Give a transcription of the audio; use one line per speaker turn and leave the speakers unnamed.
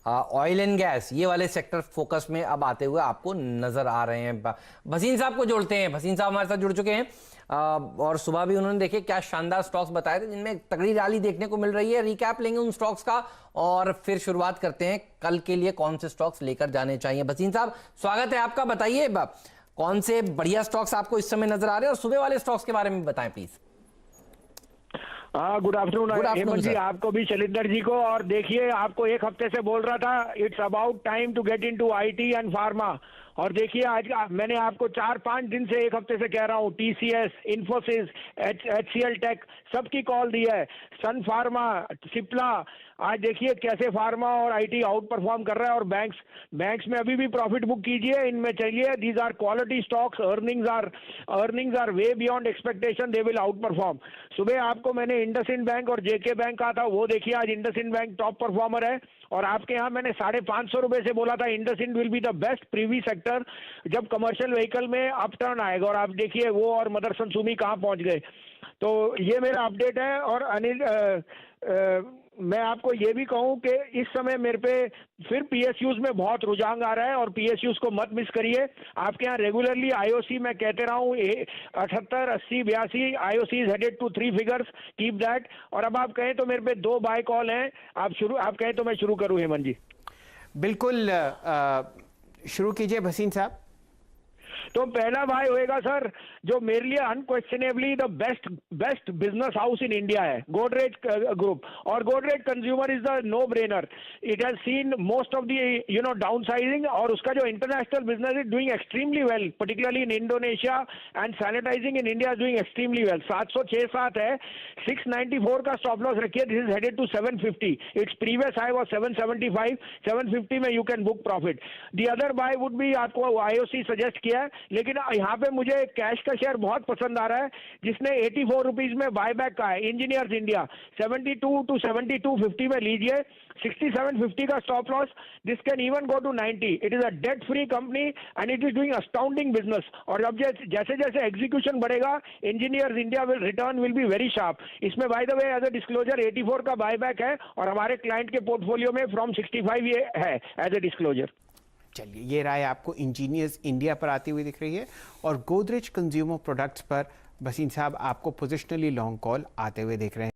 Oil and gas, ये वाले sector focus में अब आते हुए आपको नजर आ रहे हैं। भसीन साहब को जोड़ते हैं। भसीन साहब हमारे साथ जुड़ चुके हैं और सुबह भी उन्होंने देखे क्या शानदार स्टॉक्स बताए थे जिनमें तगड़ी रैली देखने को मिल रही है। रिकैप लेंगे उन स्टॉक्स का और फिर शुरुआत करते हैं कल के लिए कौन से स्टॉक्स लेकर जाने चाहिए। भसीन साहब स्वागत है आपका, बताइए कौन से बढ़िया स्टॉक्स आपको इस समय नजर आ रहे हैं और सुबह वाले स्टॉक्स के बारे में बताएं प्लीज।
हाँ, गुड आफ्टरनून हेमंत जी, आपको भी शैलेंद्र जी को। और देखिए, आपको एक हफ्ते से बोल रहा था it's about time to get into IT and pharma. और देखिए आज मैंने आपको 4-5 दिन से, एक हफ्ते से कह रहा हूँ, टीसीएस, इन्फोसिस, एचसीएल टेक सबकी कॉल दी है। सन फार्मा, सिप्ला, आज देखिए कैसे फार्मा और आईटी आउट परफॉर्म कर रहा है। और बैंक्स में अभी भी प्रॉफिट बुक कीजिए, इनमें चलिए। These are quality stocks, earnings are way beyond expectation, they will outperform. सुबह आपको मैंने इंडसइंड बैंक और जेके बैंक कहा था, वो देखिए आज इंडसइंड बैंक टॉप परफॉर्मर है। और आपके यहाँ मैंने 550 रुपए से बोला था IndusInd will be the best Privi sector जब कमर्शियल व्हीकल में अपटर्न आएगा। और आप देखिए वो और मदरसन सुमी कहाँ पहुंच गए। तो ये मेरा अपडेट है। और अनिल, मैं आपको ये भी कहूं कि इस समय मेरे पे फिर पीएसयूज में बहुत रुझान आ रहा है और पीएसयूज को मत मिस करिए। आपके यहाँ रेगुलरली आईओसी मैं कहते रहा हूँ 78, 80, 82 IOC is headed to 3 figures, keep that. और अब आप कहें तो मेरे पे 2 बाय कॉल हैं। आप कहें तो मैं शुरू करूं हेमंत जी?
बिल्कुल, शुरू कीजिए भसीन साहब।
तो पहला भाई होएगा सर, जो मेरे लिए unquestionably the best business house in India है, गोदरेज ग्रुप। और Godrej consumer is the no brainer. It has seen most of the downsizing. और उसका जो international business is doing extremely well, particularly in Indonesia, and sanitising in India is doing extremely well. 706.7 है, 694 का stop loss रखिए। This is headed to 750। It's previous high was 775। 750 में you can book profit. The other by would be, आपको IOC suggest किया है, लेकिन यहाँ पे मुझे कैश का शेयर बहुत पसंद आ रहा है जिसने 84 रुपीज में बायबैक का है, इंजीनियर्स इंडिया। 72 टू 72.50 में लीजिए। 67.50 का stop loss. This can even go to 90। It is a debt free company and it is doing astounding business. और अब जैसे जैसे एग्जीक्यूशन बढ़ेगा, engineers India return will be very sharp. इसमें by the way as a disclosure 84 का buyback है और हमारे क्लाइंट के पोर्टफोलियो में फ्रॉम 65 ये है एज अ डिस्क्लोजर।
चलिए, ये राय आपको इंजीनियर्स इंडिया पर आती हुई दिख रही है और गोदरेज कंज्यूमर प्रोडक्ट्स पर भसीन साहब आपको पोजिशनली लॉन्ग कॉल आते हुए दिख रहे हैं।